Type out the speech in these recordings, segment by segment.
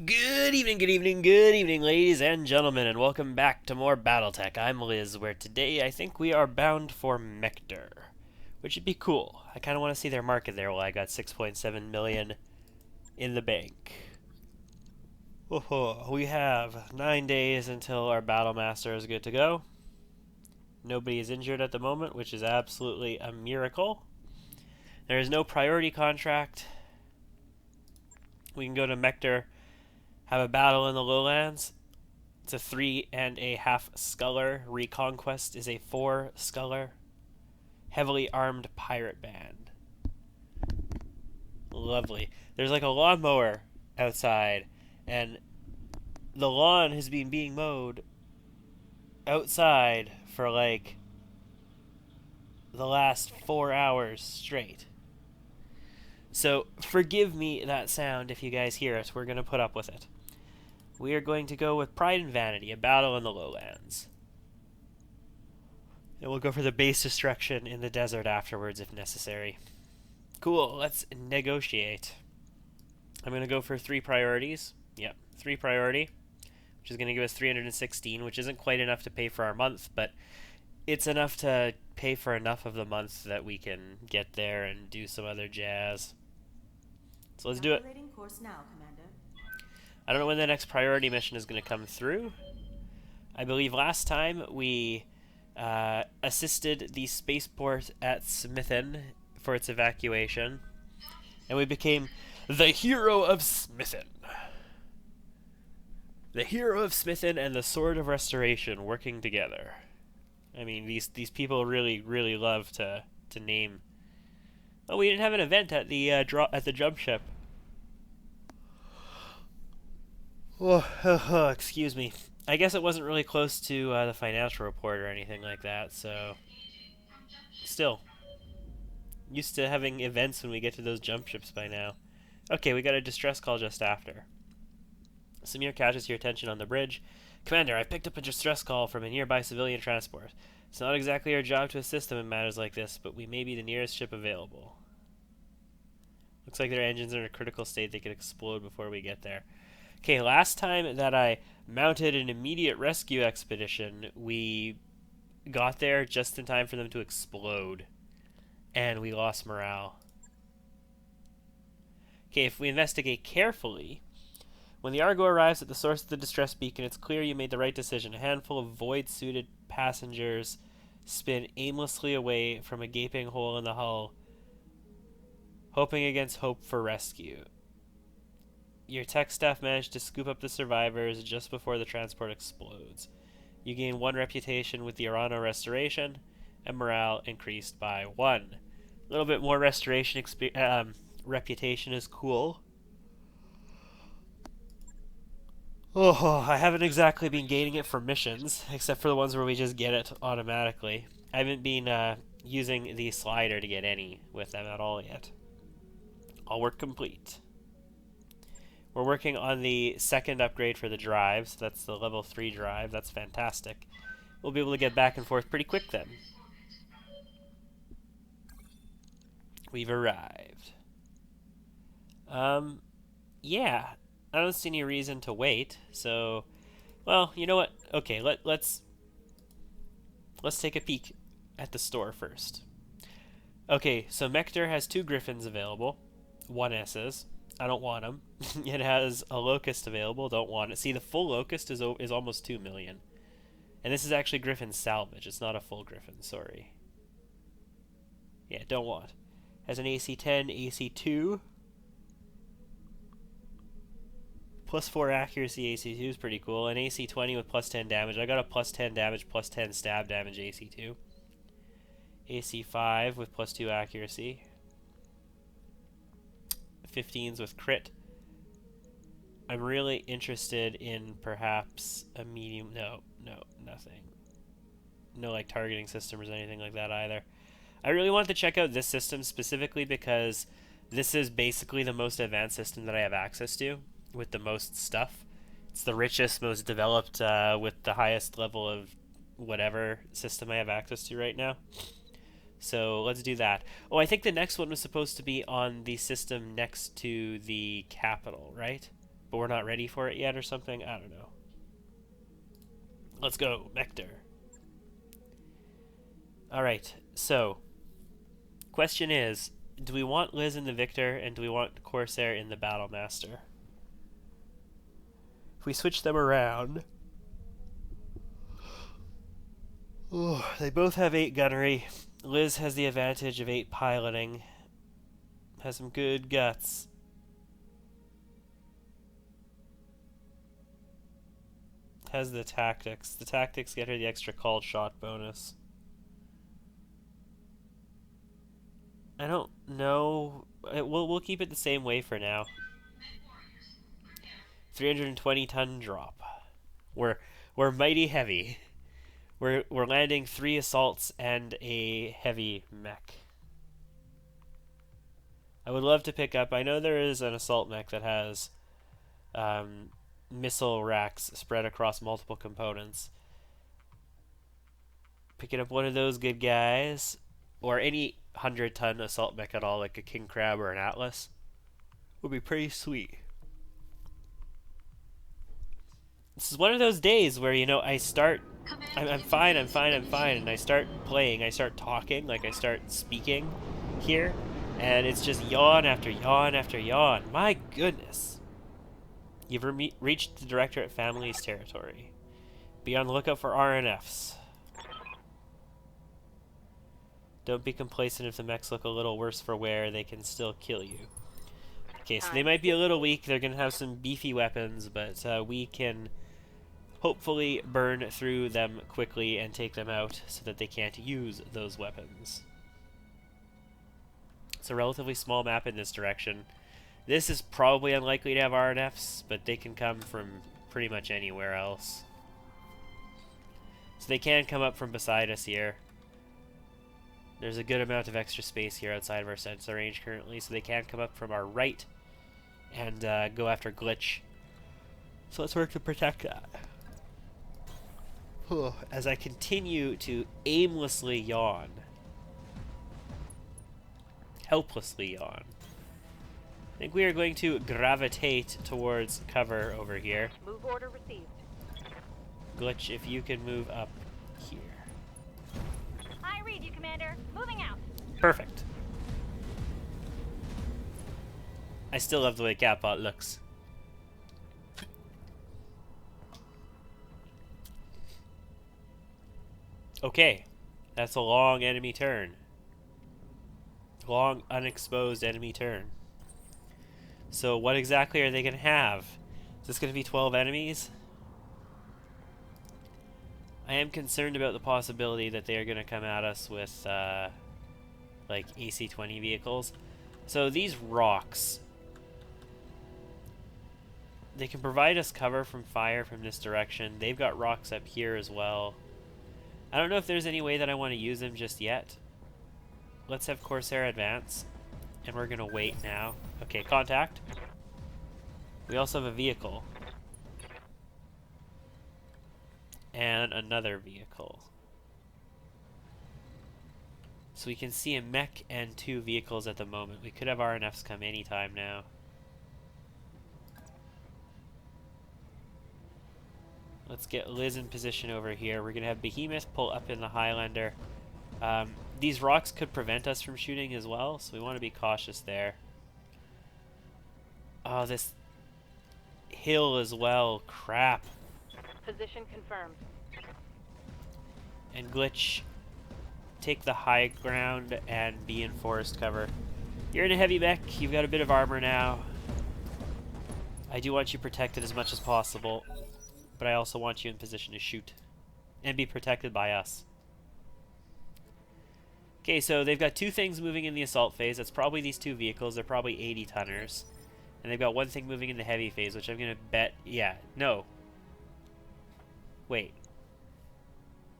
Good evening, good evening, good evening, ladies and gentlemen, and welcome back to more Battletech. I'm Liz, where today I think we are bound for Mector, which would be cool. I kind of want to see their market there while I got 6.7 million in the bank. We have 9 days until our Battle Master is good to go. Nobody is injured at the moment, which is absolutely a miracle. There is no priority contract. We can go to Mector, have a battle in the lowlands. It's a 3.5 sculler. Reconquest is a 4 sculler. Heavily armed pirate band. Lovely. There's like a lawnmower outside, and the lawn has been being mowed outside for like the last 4 hours straight. So forgive me that sound if you guys hear it. We're going to put up with it. We are going to go with Pride and Vanity, a battle in the lowlands. And we'll go for the base destruction in the desert afterwards if necessary. Cool, let's negotiate. I'm going to go for 3 priorities. Yep, 3 priority, which is going to give us 316, which isn't quite enough to pay for our month, but it's enough to pay for enough of the month that we can get there and do some other jazz. So let's do it. Course now, Commander. I don't know when the next priority mission is going to come through. I believe last time we assisted the spaceport at Smithen for its evacuation, and we became the hero of Smithen. The hero of Smithen and the Sword of Restoration working together. I mean, these people really love to name. Oh, we didn't have an event at the jump ship. Excuse me. I guess it wasn't really close to the financial report or anything like that, so still used to having events when we get to those jump ships by now. Okay, we got a distress call just after. Samir catches your attention on the bridge. Commander, I picked up a distress call from a nearby civilian transport. It's not exactly our job to assist them in matters like this, but we may be the nearest ship available. Looks like their engines are in a critical state. They could explode before we get there. Okay, last time that I mounted an immediate rescue expedition, we got there just in time for them to explode, and we lost morale. Okay, if we investigate carefully, when the Argo arrives at the source of the distress beacon, it's clear you made the right decision. A handful of void-suited passengers spin aimlessly away from a gaping hole in the hull, hoping against hope for rescue. Your tech staff managed to scoop up the survivors just before the transport explodes. You gain 1 reputation with the Urano restoration, and morale increased by 1. A little bit more restoration reputation is cool. Oh, I haven't exactly been gaining it for missions, except for the ones where we just get it automatically. I haven't been using the slider to get any with them at all yet. All work complete. We're working on the second upgrade for the drives. That's the level 3 drive. That's fantastic. We'll be able to get back and forth pretty quick then. We've arrived. Yeah. I don't see any reason to wait, so... Well, you know what? Okay, let's take a peek at the store first. Okay, so Mector has 2 Griffins available. 1 S's. I don't want them. It has a Locust available. Don't want it. See, the full Locust is almost 2 million. And this is actually Griffin salvage. It's not a full Griffin. Sorry. Yeah, don't want. Has an AC 10, AC 2. Plus 4 accuracy AC 2 is pretty cool. An AC 20 with plus 10 damage. I got a plus 10 damage, plus 10 stab damage AC 2. AC 5 with plus 2 accuracy. 15s with crit. I'm really interested in perhaps a medium... No, nothing. No, like, targeting systems or anything like that either. I really want to check out this system specifically because this is basically the most advanced system that I have access to with the most stuff. It's the richest, most developed, with the highest level of whatever system I have access to right now. So let's do that. Oh, I think the next one was supposed to be on the system next to the capital, right? but we're not ready for it yet or something. I don't know. Let's go, Mector. Alright, so, question is, do we want Liz in the Victor, and do we want Corsair in the Battlemaster? If we switch them around... Ooh, they both have 8 gunnery. Liz has the advantage of 8 piloting. Has some good guts. Has the tactics. The tactics get her the extra called shot bonus. I don't know. We'll keep it the same way for now. 320-ton drop. We're mighty heavy. We're landing 3 assaults and a heavy mech. I would love to pick up. I know there is an assault mech that has missile racks spread across multiple components. Picking up one of those good guys, or any 100-ton assault mech at all, like a King Crab or an Atlas, would be pretty sweet. This is one of those days where, you know, I start... I'm fine, and I start playing, I start talking, like I start speaking here, and it's just yawn after yawn after yawn. My goodness. You've reached the Directorate Family's territory. Be on the lookout for RNFs. Don't be complacent if the mechs look a little worse for wear, they can still kill you. Okay, so they might be a little weak, they're going to have some beefy weapons, but we can hopefully burn through them quickly and take them out so that they can't use those weapons. It's a relatively small map in this direction. This is probably unlikely to have RNFs, but they can come from pretty much anywhere else. So they can come up from beside us here. There's a good amount of extra space here outside of our sensor range currently, so they can come up from our right and go after Glitch. So let's work to protect that. As I continue to aimlessly yawn. Helplessly yawn. I think we are going to gravitate towards cover over here. Move order received. Glitch, if you can move up here. I read you, Commander. Moving out. Perfect. I still love the way Catbot looks. Okay, that's a long enemy turn. Long, unexposed enemy turn. So what exactly are they going to have? Is this going to be 12 enemies? I am concerned about the possibility that they are going to come at us with, like, AC-20 vehicles. So these rocks, they can provide us cover from fire from this direction. They've got rocks up here as well. I don't know if there's any way that I want to use them just yet. Let's have Corsair advance. And we're going to wait now. Okay, contact. We also have a vehicle. And another vehicle. So we can see a mech and 2 vehicles at the moment. We could have RNFs come anytime now. Let's get Liz in position over here. We're going to have Behemoth pull up in the Highlander. These rocks could prevent us from shooting as well, so we want to be cautious there. Oh, this hill as well. Crap. Position confirmed. And Glitch, take the high ground and be in forest cover. You're in a heavy mech. You've got a bit of armor now. I do want you protected as much as possible, but I also want you in position to shoot and be protected by us. Okay, so they've got 2 things moving in the assault phase. That's probably these 2 vehicles. They're probably 80-tonners. And they've got 1 thing moving in the heavy phase, which I'm going to bet... Yeah, no. Wait.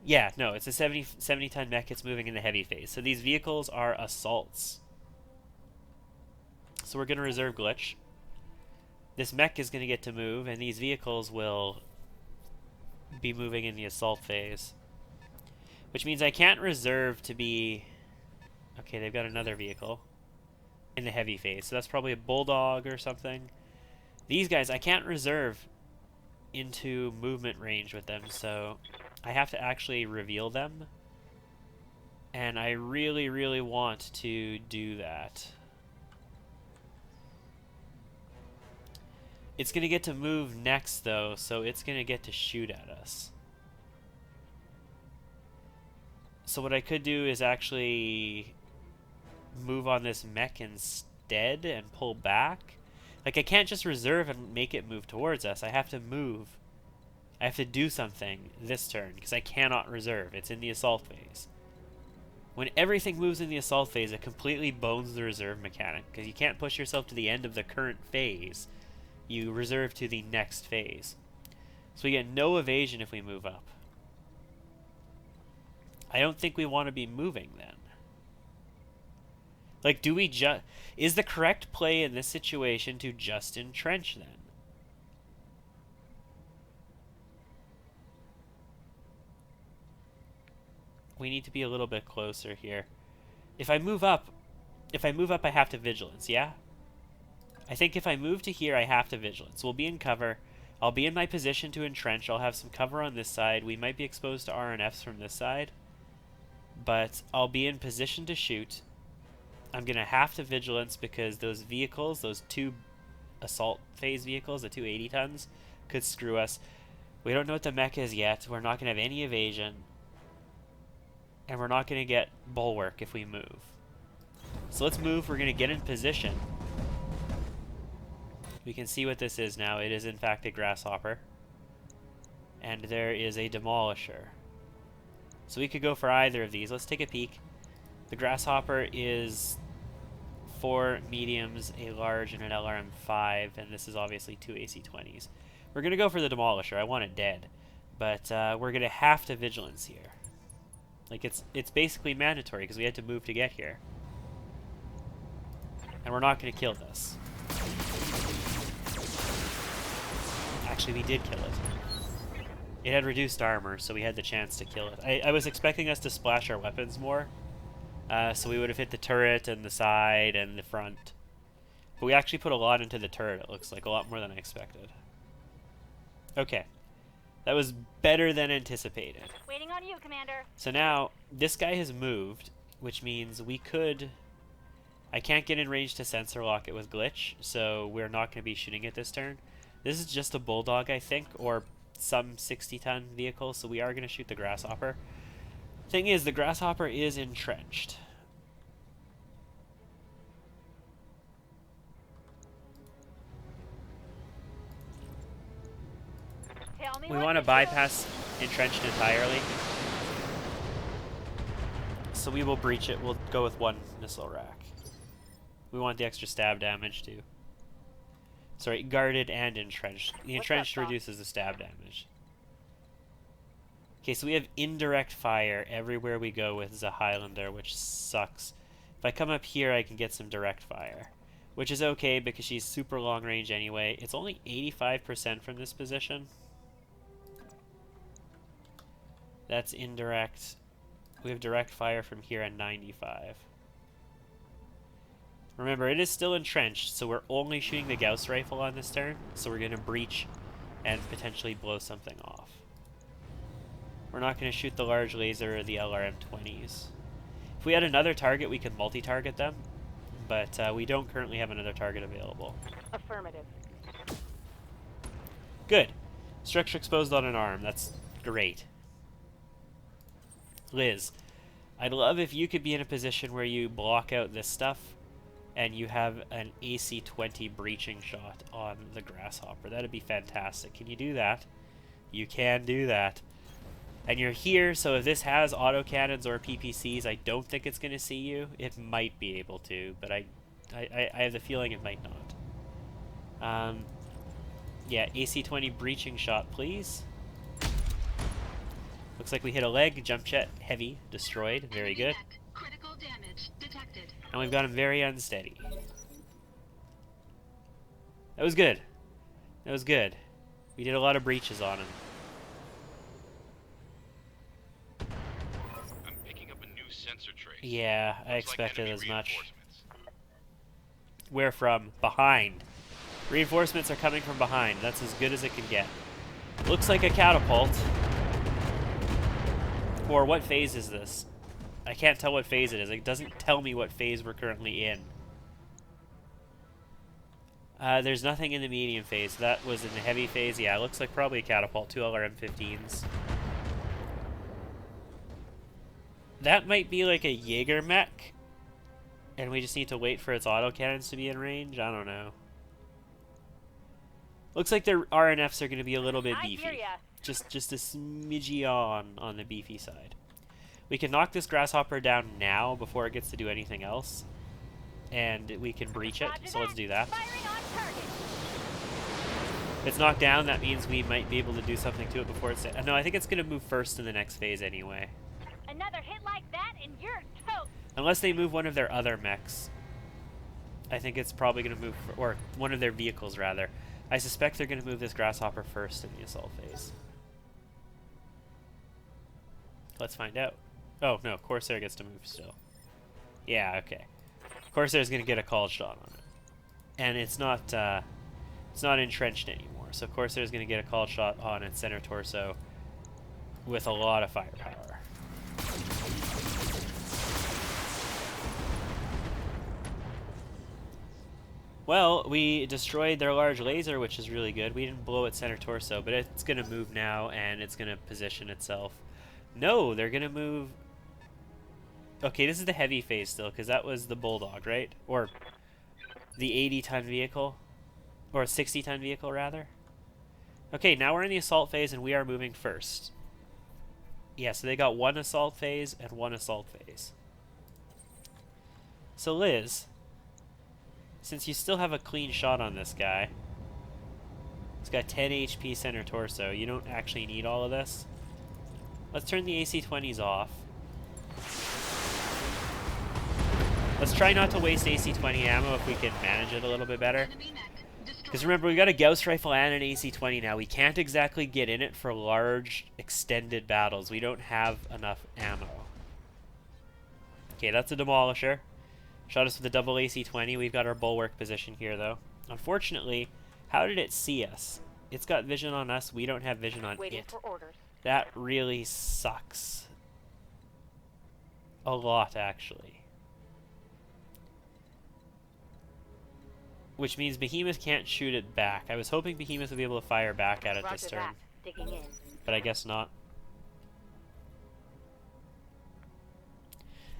Yeah, no, it's a 70-ton mech. It's moving in the heavy phase. So these vehicles are assaults. So we're going to reserve Glitch. This mech is going to get to move, and these vehicles will be moving in the assault phase. Which means I can't reserve to be... Okay, they've got another vehicle in the heavy phase. So that's probably a Bulldog or something. These guys, I can't reserve into movement range with them, so I have to actually reveal them. And I really, really want to do that. It's going to get to move next, though, so it's going to get to shoot at us. So what I could do is actually move on this mech instead and pull back. Like, I can't just reserve and make it move towards us. I have to move. I have to do something this turn, because I cannot reserve. It's in the assault phase. When everything moves in the assault phase, it completely bones the reserve mechanic, because you can't push yourself to the end of the current phase. You reserve to the next phase. So we get no evasion if we move up. I don't think we want to be moving then. Like, do we just... Is the correct play in this situation to just entrench then? We need to be a little bit closer here. If I move up, I have to vigilance, yeah? I think if I move to here, I have to vigilance. We'll be in cover. I'll be in my position to entrench. I'll have some cover on this side. We might be exposed to RNFs from this side. But I'll be in position to shoot. I'm going to have to vigilance because those vehicles, those two assault phase vehicles, the 280 tons, could screw us. We don't know what the mech is yet. We're not going to have any evasion. And we're not going to get bulwark if we move. So let's move. We're going to get in position. We can see what this is now. It is in fact a grasshopper. And there is a demolisher. So we could go for either of these. Let's take a peek. The grasshopper is 4 mediums, a large, and an LRM-5, and this is obviously 2 AC-20s. We're going to go for the demolisher. I want it dead. But we're going to have to vigilance here. Like, it's basically mandatory because we had to move to get here. And we're not going to kill this. Actually, we did kill it. It had reduced armor, so we had the chance to kill it. I was expecting us to splash our weapons more. So we would have hit the turret and the side and the front. But we actually put a lot into the turret, it looks like. A lot more than I expected. Okay. That was better than anticipated. Waiting on you, Commander. So now, this guy has moved, which means we could... I can't get in range to sensor lock it with glitch, so we're not going to be shooting it this turn. This is just a bulldog, I think, or some 60-ton vehicle, so we are going to shoot the grasshopper. Thing is, the grasshopper is entrenched. Tell me We what want to to bypass entrenched entirely. So we will breach it. We'll go with 1 missile rack. We want the extra stab damage too. Sorry, guarded and entrenched. The entrenched reduces the stab damage. Okay, so we have indirect fire everywhere we go with the Highlander, which sucks. If I come up here, I can get some direct fire, which is okay because she's super long range anyway. It's only 85% from this position. That's indirect. We have direct fire from here at 95. Remember, it is still entrenched, so we're only shooting the Gauss rifle on this turn, so we're going to breach and potentially blow something off. We're not going to shoot the large laser or the LRM-20s. If we had another target, we could multi-target them, but we don't currently have another target available. Affirmative. Good. Structure exposed on an arm. That's great. Liz, I'd love if you could be in a position where you block out this stuff and you have an AC-20 breaching shot on the grasshopper. That'd be fantastic. Can you do that? You can do that. And you're here, so if this has autocannons or PPCs, I don't think it's going to see you. It might be able to, but I have the feeling it might not. Yeah, AC-20 breaching shot, please. Looks like we hit a leg. Jump jet, heavy, destroyed. Very good. Critical damage detected. And we've got him very unsteady. That was good. That was good. We did a lot of breaches on him. I'm picking up a new sensor trace. Yeah, I Looks like expected enemy as much. reinforcements. Where from? Behind. Reinforcements are coming from behind. That's as good as it can get. Looks like a catapult. Or what phase is this? I can't tell what phase it is. It doesn't tell me what phase we're currently in. There's nothing in the medium phase. That was in the heavy phase. Yeah, it looks like probably a catapult. 2 LRM-15s. That might be like a Jaeger mech. And we just need to wait for its autocannons to be in range? I don't know. Looks like their RNFs are going to be a little bit beefy. Just a smidgy on the beefy side. We can knock this grasshopper down now before it gets to do anything else. And we can breach it, so let's do that. If it's knocked down, that means we might be able to do something to it before it's... No, I think it's going to move first in the next phase anyway. Another hit like that and you're toast. Unless they move one of their other mechs. I think it's probably going to move... or one of their vehicles, rather. I suspect they're going to move this grasshopper first in the assault phase. Let's find out. Oh, no, Corsair gets to move still. Yeah, okay. Corsair's going to get a called shot on it. And it's not entrenched anymore. So Corsair's going to get a called shot on its center torso with a lot of firepower. Well, we destroyed their large laser, which is really good. We didn't blow its center torso, but it's going to move now, and it's going to position itself. No, they're going to move... Okay, this is the heavy phase still, because that was the Bulldog, right? Or the 80-ton vehicle? Or 60-ton vehicle, rather? Okay, now we're in the assault phase, and we are moving first. Yeah, so they got one assault phase and one assault phase. So Liz, since you still have a clean shot on this guy, it's got 10 HP center torso, you don't actually need all of this. Let's turn the AC-20s off. Let's try not to waste AC-20 ammo if we can manage it a little bit better. Because remember, we got a Gauss rifle and an AC-20 now. We can't exactly get in it for large, extended battles. We don't have enough ammo. Okay, that's a demolisher. Shot us with a double AC-20. We've got our bulwark position here, though. Unfortunately, how did it see us? It's got vision on us. We don't have vision on Waiting it. for orders. That really sucks. A lot, actually. Which means Behemoth can't shoot it back. I was hoping Behemoth would be able to fire back at it this turn. Digging in. But I guess not.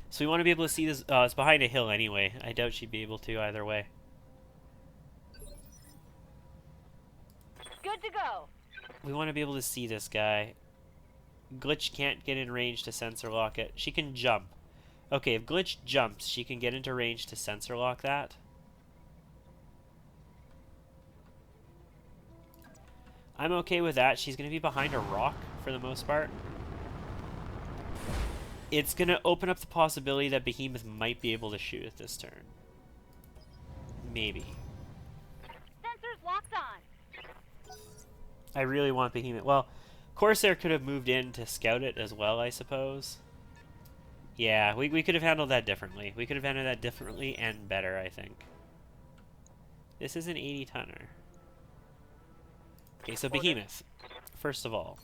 So we want to be able to see this. It's behind a hill anyway. I doubt she'd be able to either way. Good to go. We want to be able to see this guy. Glitch can't get in range to sensor lock it. She can jump. Okay, if Glitch jumps, she can get into range to sensor lock that. I'm okay with that. She's going to be behind a rock for the most part. It's going to open up the possibility that Behemoth might be able to shoot it this turn. Maybe. Sensors locked on. I really want Behemoth. Well, Corsair could have moved in to scout it as well, I suppose. Yeah, we could have handled that differently. We could have handled that differently and better, I think. This is an 80-tonner. Okay, so Behemoth. First of all,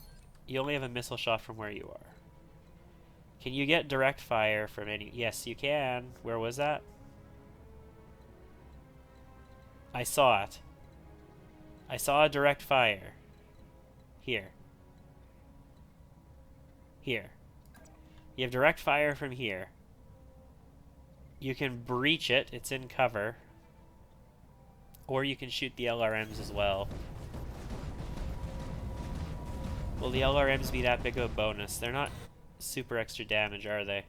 you only have a missile shot from where you are. Can you get direct fire from any... Yes, you can. Where was that? I saw it. I saw a direct fire. Here. Here. You have direct fire from here. You can breach it. It's in cover. Or you can shoot the LRMs as well. Will the LRMs be that big of a bonus? They're not super extra damage, are they?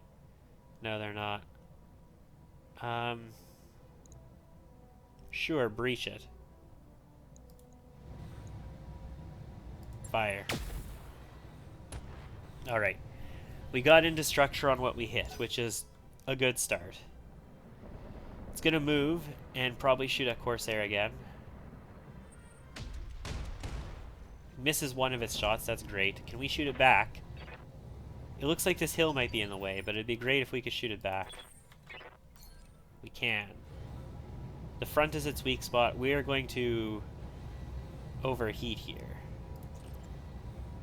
No, they're not. Sure, breach it. Fire. Alright. We got into structure on what we hit, which is a good start. It's gonna move and probably shoot at Corsair again. Misses one of its shots, that's great. Can we shoot it back? It looks like this hill might be in the way, but it'd be great if we could shoot it back. We can. The front is its weak spot. We are going to overheat here.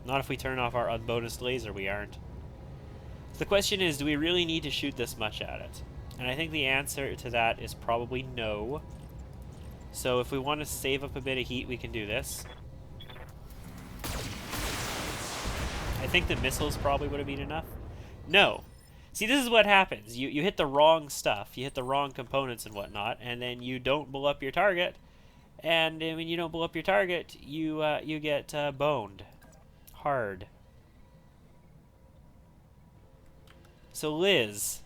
Not if we turn off our unbonused laser, we aren't. So the question is, do we really need to shoot this much at it? And I think the answer to that is probably no. So if we want to save up a bit of heat, we can do this. I think the missiles probably would have been enough. No. See, this is what happens. You hit the wrong stuff. You hit the wrong components and whatnot, and then you don't blow up your target. And when you don't blow up your target, you get boned. Hard. So Liz,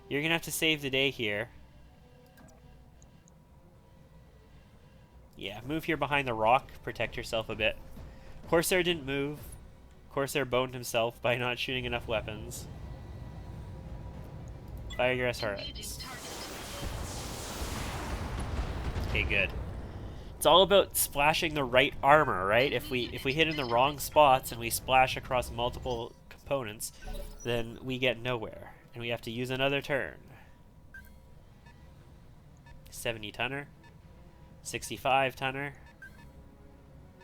you're going to have to save the day here. Yeah, move here behind the rock. Protect yourself a bit. Corsair didn't move. Corsair boned himself by not shooting enough weapons. Fire your SRX. Okay, good. It's all about splashing the right armor, right? If we hit in the wrong spots and we splash across multiple components, then we get nowhere. And we have to use another turn. 70 tonner, 65 tonner,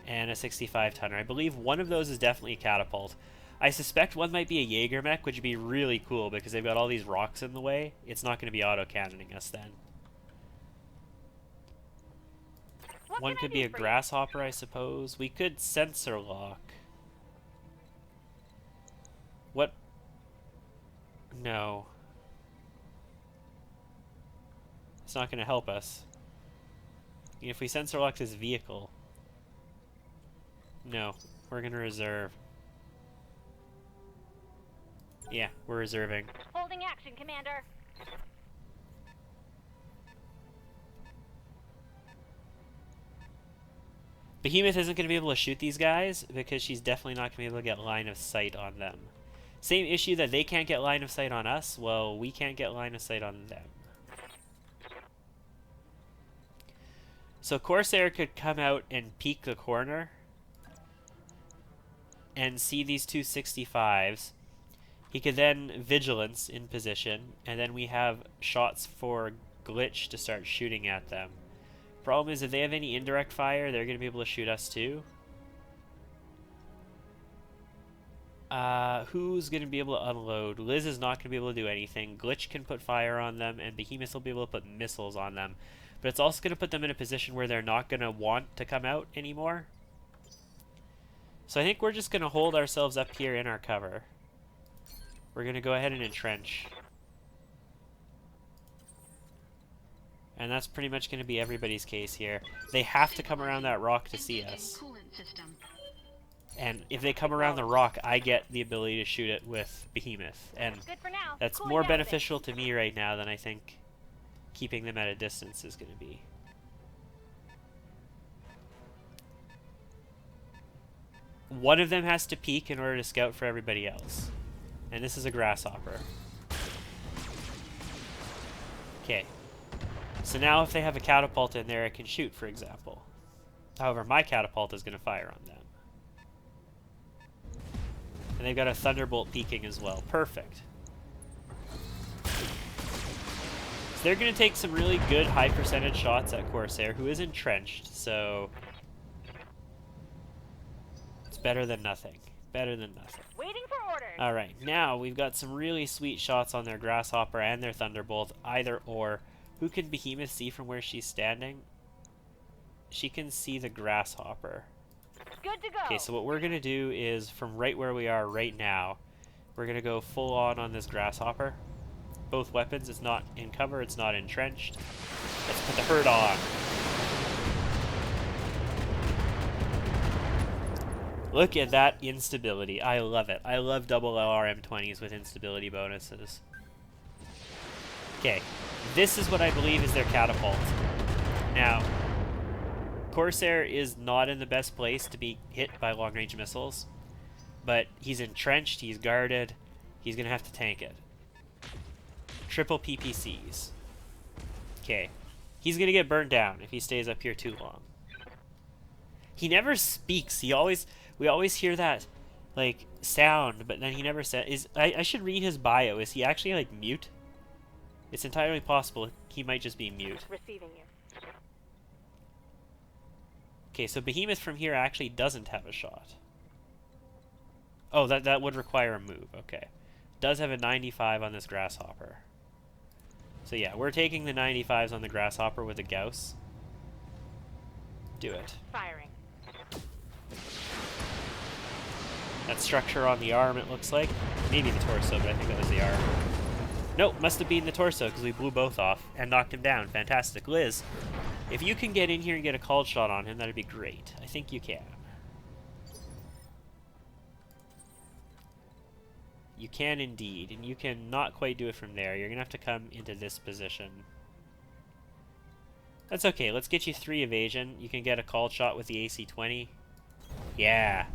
and a 65 tonner. I believe one of those is definitely a catapult. I suspect one might be a Jaeger mech, which would be really cool because they've got all these rocks in the way. It's not going to be auto-cannoning us then. One could be a grasshopper, I suppose. We could sensor lock. What? No. It's not going to help us. If we sensor lock this vehicle. No. We're going to reserve. Yeah, we're reserving. Holding action, Commander. Behemoth isn't going to be able to shoot these guys because she's definitely not going to be able to get line of sight on them. Same issue that they can't get line of sight on us, well, we can't get line of sight on them. So Corsair could come out and peek the corner and see these two 65s. He could then vigilance in position, and then we have shots for glitch to start shooting at them. Problem is, if they have any indirect fire, they're going to be able to shoot us too. Who's going to be able to unload? Liz is not going to be able to do anything. Glitch can put fire on them, and Behemoth will be able to put missiles on them. But it's also going to put them in a position where they're not going to want to come out anymore. So I think we're just going to hold ourselves up here in our cover. We're going to go ahead and entrench. And that's pretty much going to be everybody's case here. They have to come around that rock to see us. And if they come around the rock, I get the ability to shoot it with Behemoth. And that's more beneficial to me right now than I think keeping them at a distance is going to be. One of them has to peek in order to scout for everybody else. And this is a grasshopper. Okay. So now if they have a catapult in there, it can shoot, for example. However, my catapult is going to fire on them. And they've got a thunderbolt peeking as well. Perfect. So they're going to take some really good high percentage shots at Corsair, who is entrenched, so it's better than nothing. Better than nothing. Waiting for orders. Alright, now we've got some really sweet shots on their Grasshopper and their Thunderbolt, either or. Who can Behemoth see from where she's standing? She can see the Grasshopper. Good to go. Okay, so what we're going to do is, from right where we are right now, we're going to go full on this Grasshopper. Both weapons, it's not in cover, it's not entrenched. Let's put the herd on. Look at that instability. I love it. I love double LRM-20s with instability bonuses. Okay, this is what I believe is their catapult. Now, Corsair is not in the best place to be hit by long-range missiles, but he's entrenched, he's guarded, he's going to have to tank it. Triple PPCs. Okay, he's going to get burned down if he stays up here too long. He never speaks. We always hear that, like, sound, but then he never said. I should read his bio. Is he actually, like, mute? It's entirely possible he might just be mute. Receiving you. Okay, so Behemoth from here actually doesn't have a shot. Oh, that would require a move. Okay. Does have a 95 on this Grasshopper. So yeah, we're taking the 95s on the Grasshopper with a Gauss. Do it. Firing. That structure on the arm, it looks like. Maybe the torso, but I think that was the arm. Nope, must have been the torso, because we blew both off and knocked him down. Fantastic. Liz, if you can get in here and get a called shot on him, that'd be great. I think you can. You can indeed, and you can not quite do it from there. You're going to have to come into this position. That's okay. Let's get you 3 evasion. You can get a called shot with the AC-20. Yeah.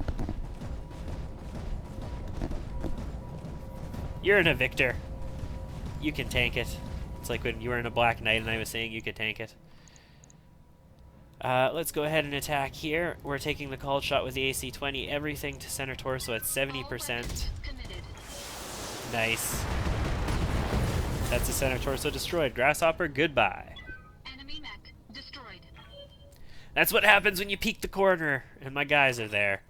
You're in a Victor. You can tank it. It's like when you were in a Black Knight and I was saying you could tank it. Let's go ahead and attack here. We're taking the called shot with the AC-20. Everything to center torso at 70%. Nice. That's the center torso destroyed. Grasshopper, goodbye. Enemy mech destroyed. That's what happens when you peek the corner and my guys are there.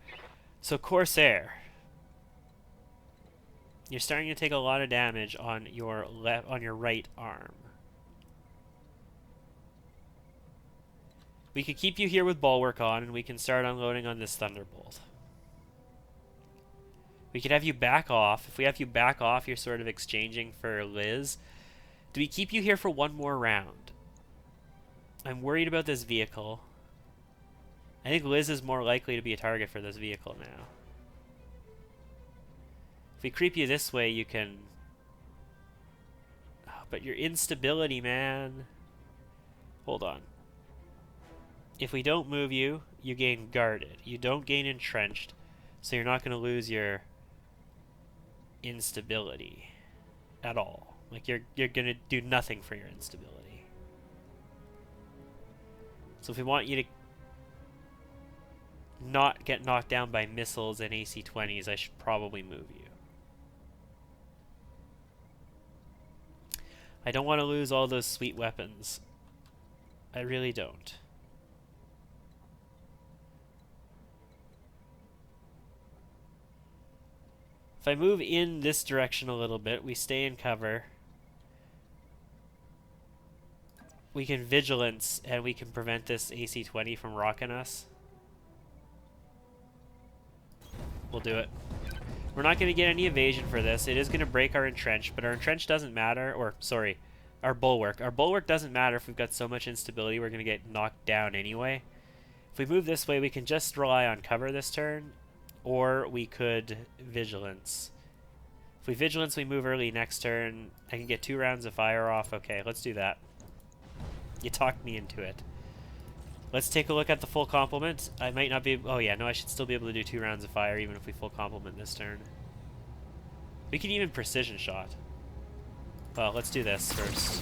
So Corsair, you're starting to take a lot of damage on your right arm. We could keep you here with Bulwark on, and we can start unloading on this Thunderbolt. We could have you back off. If we have you back off, you're sort of exchanging for Liz. Do we keep you here for one more round? I'm worried about this vehicle. I think Liz is more likely to be a target for this vehicle now. If we creep you this way, you can... Oh, but your instability, man. Hold on. If we don't move you, you gain guarded. You don't gain entrenched, so you're not going to lose your instability at all. Like, you're going to do nothing for your instability. So if we want you to not get knocked down by missiles and AC-20s, I should probably move you. I don't want to lose all those sweet weapons. I really don't. If I move in this direction a little bit, we stay in cover. We can vigilance, and we can prevent this AC-20 from rocking us. We'll do it. We're not going to get any evasion for this. It is going to break our entrench, but our entrench doesn't matter. Or, sorry, our bulwark. Our bulwark doesn't matter if we've got so much instability. We're going to get knocked down anyway. If we move this way, we can just rely on cover this turn. Or we could vigilance. If we vigilance, we move early next turn. I can get 2 rounds of fire off. Okay, let's do that. You talked me into it. Let's take a look at the full complement. I might not be... Oh yeah, no, I should still be able to do 2 rounds of fire even if we full complement this turn. We can even precision shot. Well, let's do this first.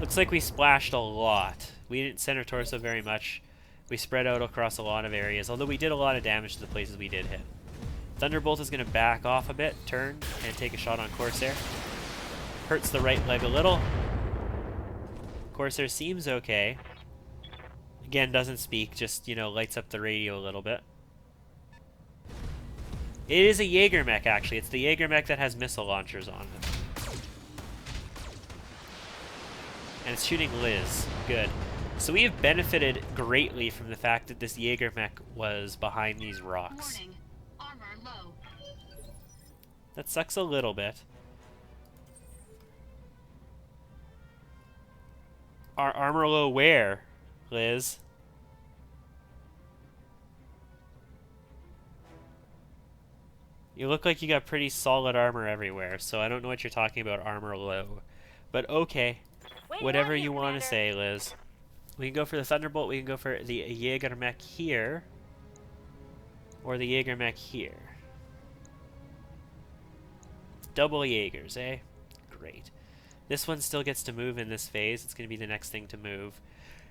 Looks like we splashed a lot. We didn't center torso very much. We spread out across a lot of areas, although we did a lot of damage to the places we did hit. Thunderbolt is going to back off a bit, turn, and take a shot on Corsair. Hurts the right leg a little. Corsair seems okay. Again, doesn't speak, just, you know, lights up the radio a little bit. It is a Jaeger mech, actually. It's the Jaeger mech that has missile launchers on it. And it's shooting Liz. Good. So we have benefited greatly from the fact that this Jaeger mech was behind these rocks. Warning. Armor low. That sucks a little bit. Our armor low where, Liz? You look like you got pretty solid armor everywhere, so I don't know what you're talking about armor low. But okay. Whatever you want to say, Liz. We can go for the Thunderbolt, we can go for the Jaeger mech here. Or the Jaeger mech here. Double Jaegers, eh? Great. This one still gets to move in this phase. It's going to be the next thing to move.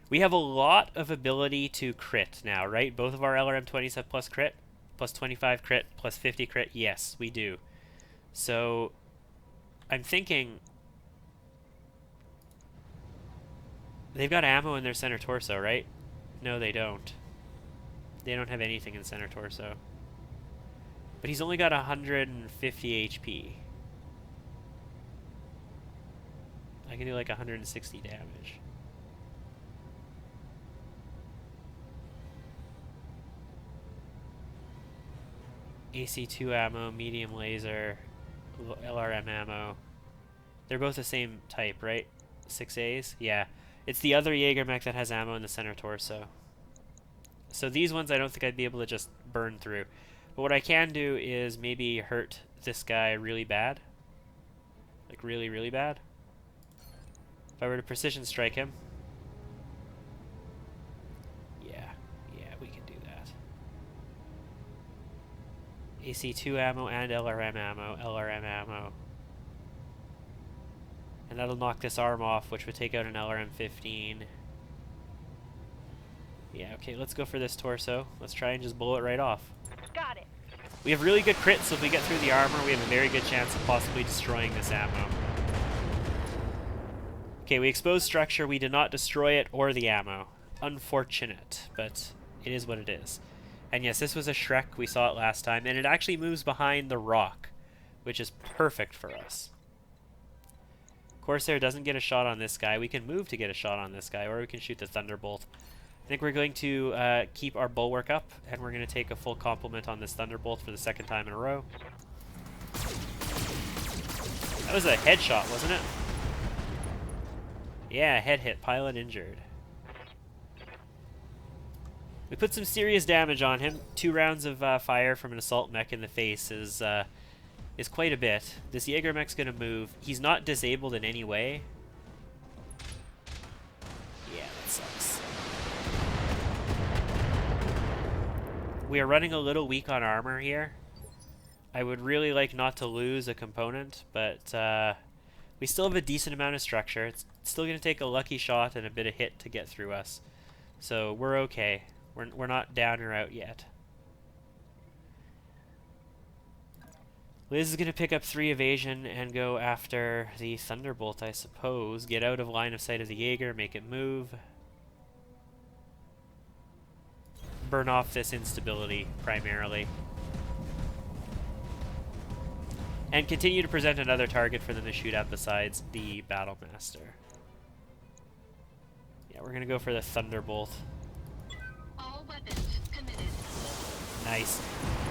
We have a lot of ability to crit now, right? Both of our LRM-20s have plus crit. Plus 25 crit, plus 50 crit. Yes, we do. So I'm thinking they've got ammo in their center torso, right? No, they don't. They don't have anything in center torso. But he's only got 150 HP. I can do like 160 damage. AC2 ammo, medium laser, LRM ammo. They're both the same type, right? 6As? Yeah. It's the other Jaeger mech that has ammo in the center torso. So these ones I don't think I'd be able to just burn through. But what I can do is maybe hurt this guy really bad. Like really, really bad. If I were to precision strike him. Yeah, we can do that. AC2 ammo and LRM ammo. And that'll knock this arm off, which would take out an LRM-15. Yeah, okay, let's go for this torso. Let's try and just blow it right off. Got it. We have really good crits, so if we get through the armor, we have a very good chance of possibly destroying this ammo. Okay, we exposed structure. We did not destroy it or the ammo. Unfortunate, but it is what it is. And yes, this was a Shrek. We saw it last time, and it actually moves behind the rock, which is perfect for us. Corsair doesn't get a shot on this guy. We can move to get a shot on this guy, or we can shoot the Thunderbolt. I think we're going to keep our bulwark up, and we're going to take a full complement on this Thunderbolt for the second time in a row. That was a headshot, wasn't it? Yeah, head hit, pilot injured. We put some serious damage on him. 2 rounds of fire from an assault mech in the face is quite a bit. This Jaeger mech's gonna move. He's not disabled in any way. Yeah, that sucks. We are running a little weak on armor here. I would really like not to lose a component, but we still have a decent amount of structure. It's still gonna take a lucky shot and a bit of hit to get through us. So we're okay. We're not down or out yet. Liz is going to pick up 3 evasion and go after the Thunderbolt, I suppose. Get out of line of sight of the Jaeger, make it move. Burn off this instability, primarily. And continue to present another target for them to shoot at besides the Battlemaster. Yeah, we're going to go for the Thunderbolt. All weapons committed. Nice.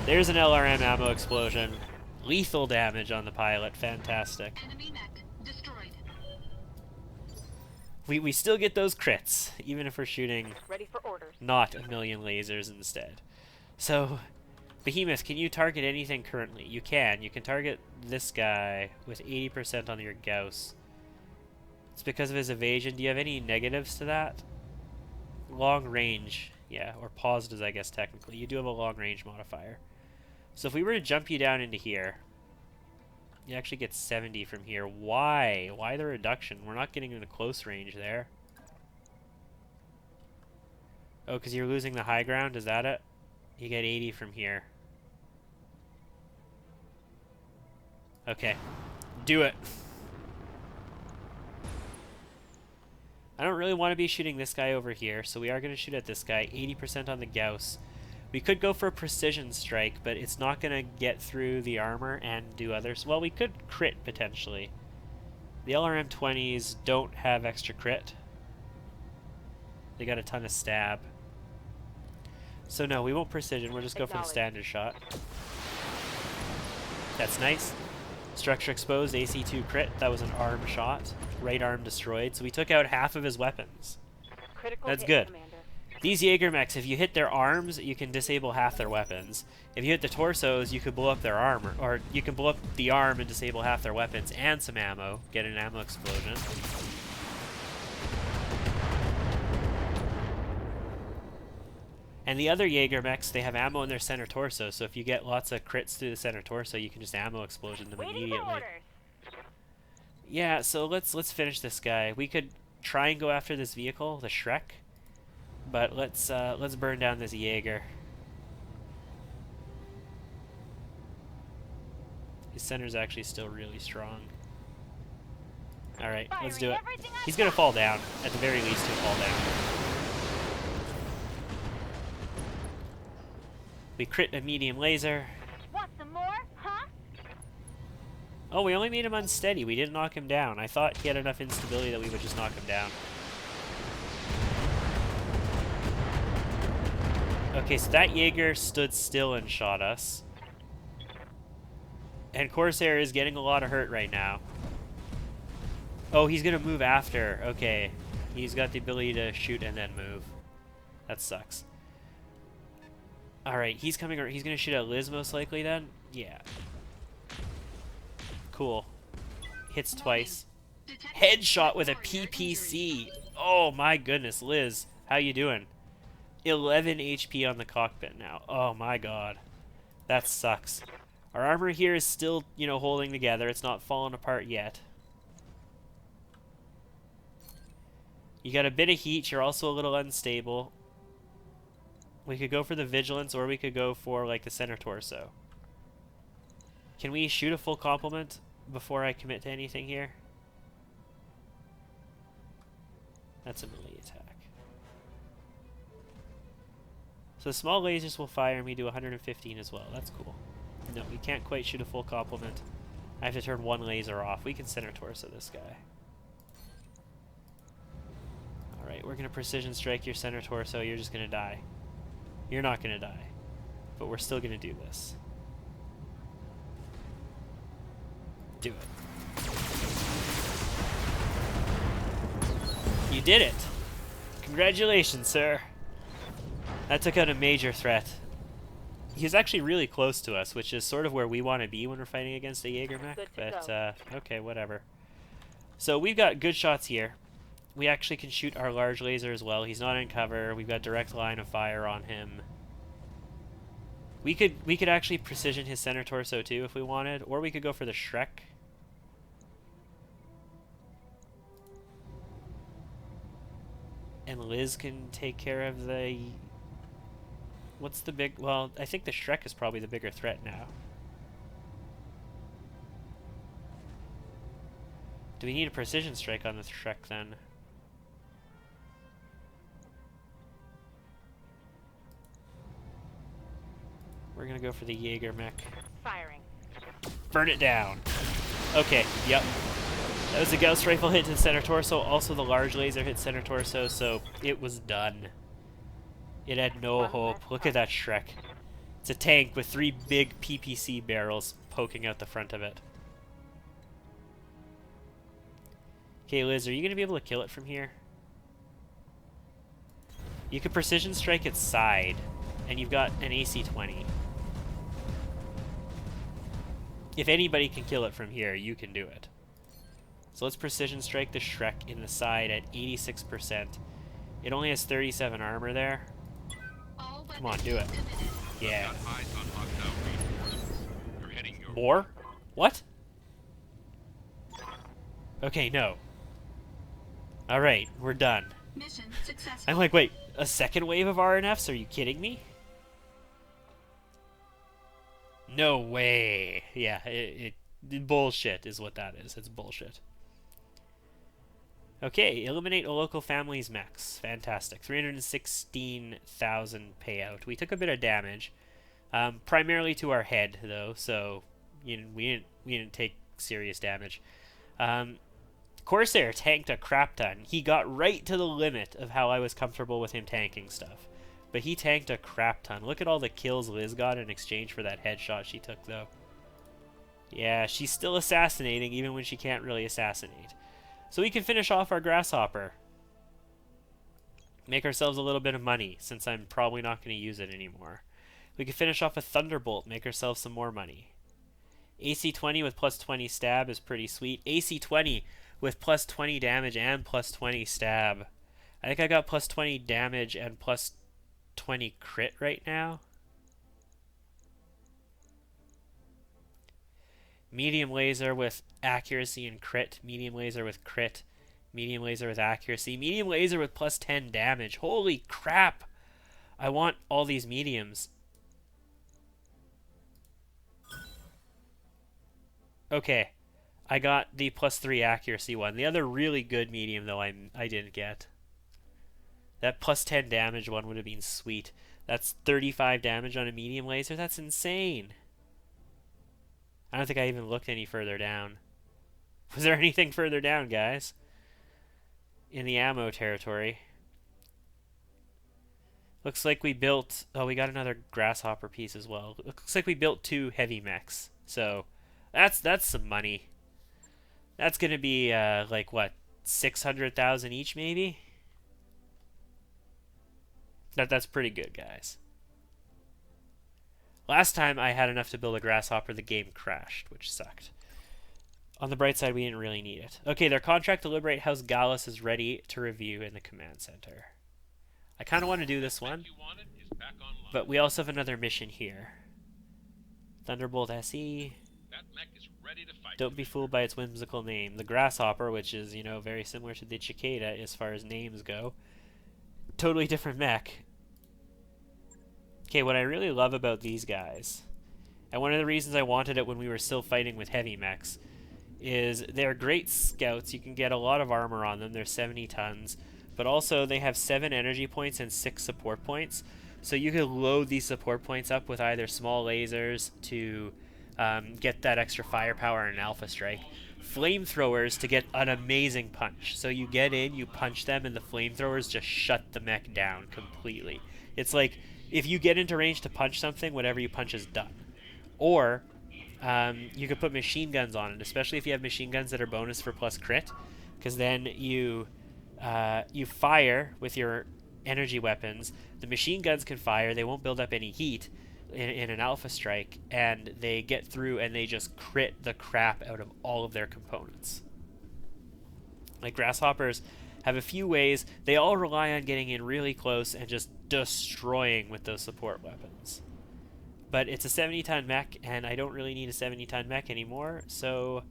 There's an LRM ammo explosion. Lethal damage on the pilot. Fantastic. Enemy mech destroyed. We still get those crits, even if we're shooting Ready for orders. not a million lasers instead. So, Behemoth, can you target anything currently? You can. You can target this guy with 80% on your Gauss. It's because of his evasion. Do you have any negatives to that? Long range. Yeah, or positives, I guess, technically. You do have a long range modifier. So if we were to jump you down into here, you actually get 70 from here. Why? Why the reduction? We're not getting into close range there. Oh, because you're losing the high ground? Is that it? You get 80 from here. Okay. Do it. I don't really want to be shooting this guy over here, so we are going to shoot at this guy. 80% on the Gauss. We could go for a precision strike, but it's not going to get through the armor and do others. Well, we could crit, potentially. The LRM-20s don't have extra crit. They got a ton of stab. So no, we won't precision. We'll just go for the standard shot. That's nice. Structure exposed, AC2 crit. That was an arm shot. Right arm destroyed. So we took out half of his weapons. Critical That's hit, good. Commander. These Jaeger mechs, if you hit their arms, you can disable half their weapons. If you hit the torsos, you could blow up their armor. Or you can blow up the arm and disable half their weapons and some ammo. Get an ammo explosion. And the other Jaeger mechs, they have ammo in their center torso, so if you get lots of crits through the center torso, you can just ammo explosion them Waiting for immediately. orders. Yeah, so let's finish this guy. We could try and go after this vehicle, the Shrek, but let's burn down this Jaeger. His center's actually still really strong. Alright, let's Firing do it. everything I've He's gonna got. fall down. At the very least, he'll fall down. We crit a medium laser. Want some more? Huh? Oh, we only made him unsteady. We didn't knock him down. I thought he had enough instability that we would just knock him down. Okay, so that Jaeger stood still and shot us. And Corsair is getting a lot of hurt right now. Oh, he's gonna move after. Okay. He's got the ability to shoot and then move. That sucks. Alright, he's coming. He's gonna shoot at Liz most likely then? Yeah. Cool. Hits twice. Headshot with a PPC. Oh my goodness, Liz. How you doing? 11 HP on the cockpit now. Oh my god. That sucks. Our armor here is still, you know, holding together. It's not falling apart yet. You got a bit of heat. You're also a little unstable. We could go for the Vigilance, or we could go for, like, the center torso. Can we shoot a full complement before I commit to anything here? That's a melee attack. So the small lasers will fire, and we do 115 as well. That's cool. No, we can't quite shoot a full complement. I have to turn one laser off. We can center torso this guy. Alright, we're going to precision strike your center torso. You're just going to die. You're not going to die. But we're still going to do this. Do it. You did it! Congratulations, sir. That took out a major threat. He's actually really close to us, which is sort of where we want to be when we're fighting against a Jaeger mech. But, okay, whatever. So we've got good shots here. We actually can shoot our large laser as well. He's not in cover. We've got direct line of fire on him. We could actually precision his center torso too if we wanted, or we could go for the Shrek. And Liz can take care of the... What's the big... Well, I think the Shrek is probably the bigger threat now. Do we need a precision strike on the Shrek then? We're gonna go for the Jaeger mech. Firing. Burn it down. Okay, yep. That was a Gauss rifle hit to the center torso. Also, the large laser hit center torso, so it was done. It had no hope. Look at that Shrek. It's a tank with 3 big PPC barrels poking out the front of it. Okay, Liz, are you going to be able to kill it from here? You could precision strike its side, and you've got an AC-20. If anybody can kill it from here, you can do it. So let's precision strike the Shrek in the side at 86%. It only has 37 armor there. Come on, do it. Yeah. Got eyes on lockdown reinforcements. You're heading your More? What? Okay, no. Alright, we're done. Mission successful. I'm like, wait, a second wave of RNFs? Are you kidding me? No way. Yeah, bullshit is what that is. It's bullshit. Okay, eliminate a local family's mechs. Fantastic. 316,000 payout. We took a bit of damage, primarily to our head though, so we didn't take serious damage. Corsair tanked a crap ton. He got right to the limit of how I was comfortable with him tanking stuff, but he tanked a crap ton. Look at all the kills Liz got in exchange for that headshot she took though. Yeah, she's still assassinating even when she can't really assassinate. So we can finish off our Grasshopper. Make ourselves a little bit of money, since I'm probably not going to use it anymore. We can finish off a Thunderbolt, make ourselves some more money. AC-20 with plus 20 stab is pretty sweet. AC-20 with plus 20 damage and plus 20 stab. I think I got plus 20 damage and plus 20 crit right now. Medium laser with accuracy and crit. Medium laser with crit. Medium laser with accuracy. Medium laser with plus 10 damage. Holy crap! I want all these mediums. Okay. I got the +3 accuracy one. The other really good medium, though, I didn't get. That +10 damage one would have been sweet. That's 35 damage on a medium laser. That's insane. I don't think I even looked any further down. Was there anything further down, guys? In the ammo territory. Looks like we built... Oh, we got another grasshopper piece as well. Looks like we built 2 heavy mechs. So, that's some money. That's gonna be, like, what? 600,000 each, maybe? That's pretty good, guys. Last time I had enough to build a grasshopper, the game crashed, which sucked. On the bright side, we didn't really need it. Okay, their contract to liberate House Gallus is ready to review in the command center. I kind of want to do this one, but we also have another mission here. Thunderbolt SE. That mech is ready to fight. Don't be fooled by its whimsical name. The Grasshopper, which is, you know, very similar to the Cicada as far as names go. Totally different mech. Okay, what I really love about these guys, and one of the reasons I wanted it when we were still fighting with heavy mechs, is they're great scouts. You can get a lot of armor on them. They're 70 tons. But also, they have 7 energy points and 6 support points. So you can load these support points up with either small lasers to get that extra firepower and alpha strike. Flamethrowers to get an amazing punch. So you get in, you punch them, and the flamethrowers just shut the mech down completely. It's like, if you get into range to punch something, whatever you punch is done. Or... you could put machine guns on it, especially if you have machine guns that are bonus for plus crit, because then you fire with your energy weapons. The machine guns can fire; they won't build up any heat in an alpha strike, and they get through and they just crit the crap out of all of their components. Like grasshoppers have a few ways; they all rely on getting in really close and just destroying with those support weapons. But it's a 70-ton mech, and I don't really need a 70-ton mech anymore, so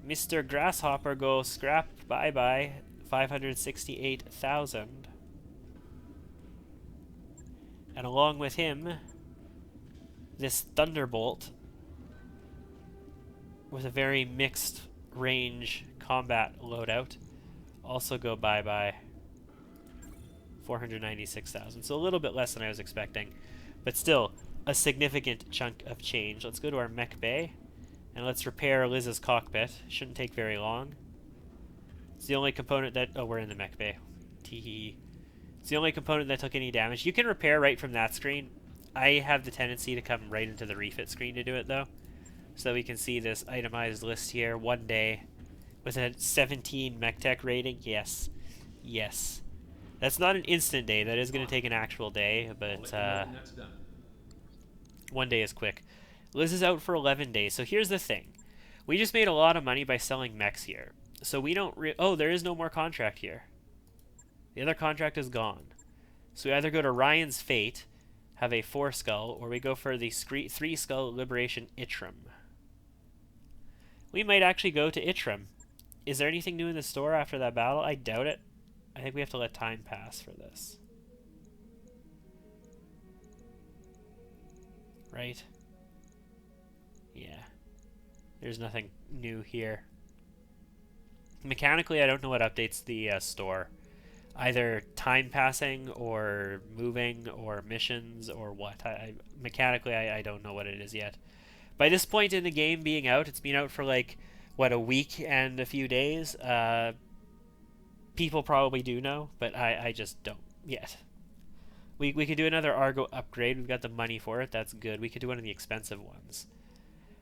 Mr. Grasshopper goes scrap, bye-bye, 568,000. And along with him, this Thunderbolt, with a very mixed range combat loadout, also go bye-bye, 496,000. So a little bit less than I was expecting, but still a significant chunk of change. Let's go to our mech bay and let's repair Liz's cockpit. Shouldn't take very long. It's the only component that... Oh, we're in the mech bay. Teehee. It's the only component that took any damage. You can repair right from that screen. I have the tendency to come right into the refit screen to do it, though. So that we can see this itemized list here. 1 day with a 17 mech tech rating. Yes. Yes. That's not an instant day. That is going to take an actual day, but... 1 day is quick. Liz is out for 11 days. So here's the thing. We just made a lot of money by selling mechs here. So we don't... Oh, there is no more contract here. The other contract is gone. So we either go to Ryan's Fate, have a 4 skull, or we go for the 3 skull Liberation Itram. We might actually go to Itram. Is there anything new in the store after that battle? I doubt it. I think we have to let time pass for this. Right? Yeah. There's nothing new here. Mechanically, I don't know what updates the store. Either time passing, or moving, or missions, or what. Mechanically, I don't know what it is yet. By this point in the game being out, it's been out for like, what, a week and a few days? People probably do know, but I just don't yet. We could do another Argo upgrade. We've got the money for it. That's good. We could do one of the expensive ones.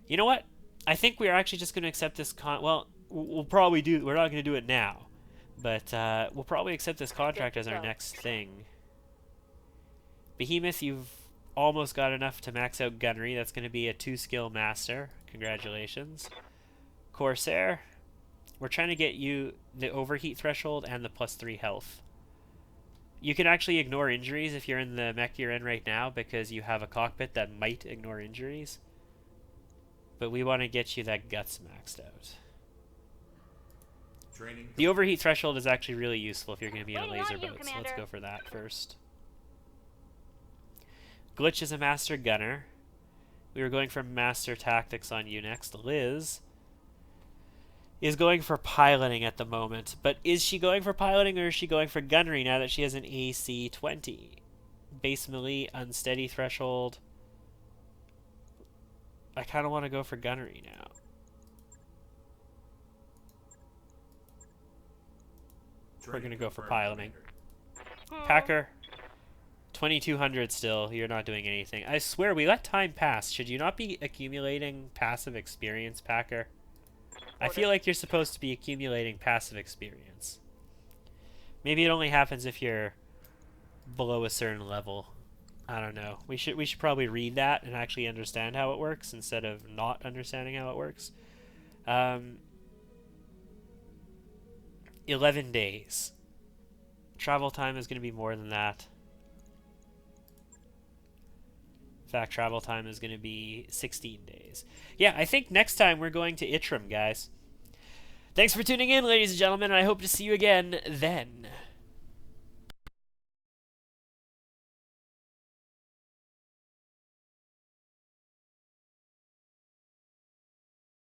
You know what? I think we're actually just going to accept this well, we'll probably do... We're not going to do it now. But we'll probably accept this contract as our next thing. Behemoth, you've almost got enough to max out gunnery. That's going to be a 2-skill master. Congratulations. Corsair, we're trying to get you the overheat threshold and the +3 health. You can actually ignore injuries if you're in the mech you're in right now, because you have a cockpit that might ignore injuries. But we want to get you that guts maxed out. Training. The overheat threshold is actually really useful if you're going to be in a Waiting laser on you, boat, so let's Commander. go for that first. Glitch is a master gunner. We were going for master tactics on you next. Liz is going for piloting at the moment. But is she going for piloting or is she going for gunnery now that she has an AC-20? Base melee, unsteady threshold. I kind of want to go for gunnery now. We're going to go for piloting. Packer, 2200 still. You're not doing anything. I swear, we let time pass. Should you not be accumulating passive experience, Packer? I feel like you're supposed to be accumulating passive experience. Maybe it only happens if you're below a certain level. I don't know. We should probably read that and actually understand how it works instead of not understanding how it works. 11 days. Travel time is going to be more than that. In fact, travel time is going to be 16 days. Yeah, I think next time we're going to Itrim, guys. Thanks for tuning in, ladies and gentlemen, and I hope to see you again then.